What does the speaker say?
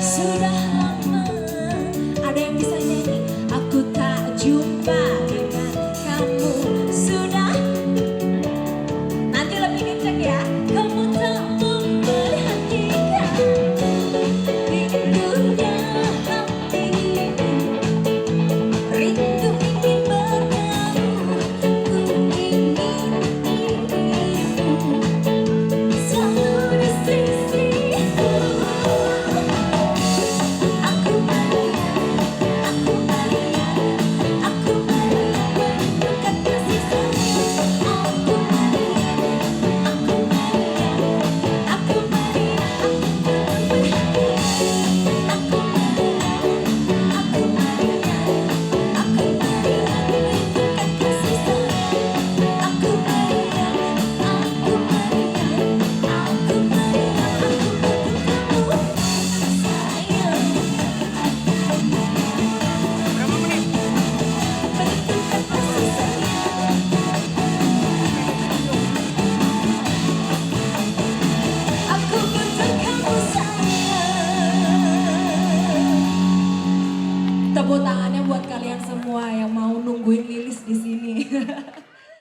Sudah lama ada yang bisa nyanyi. Aku tak jumpa dengan kamu. Sudah, nanti lebih kenceng ya. Kamu tak memperhatikan rindunya hati ini. Rindu ingin bertemu, ku ingin dirimu selalu di sisiku. Aku Maria, aku Maria, aku Maria, bukan kasih sayang. Aku Maria, aku Maria, aku Maria, aku perhatian. Aku Maria, aku Maria, aku Maria, bukan kasih sayang. Aku Maria, aku Maria, aku Maria, aku butuh kamu sayang. Berapa menit? Perhatikan kasih sayang. Aku butuh kamu sayang. Tepuk tangannya buat kalian semua yang mau nungguin Lilis di sini.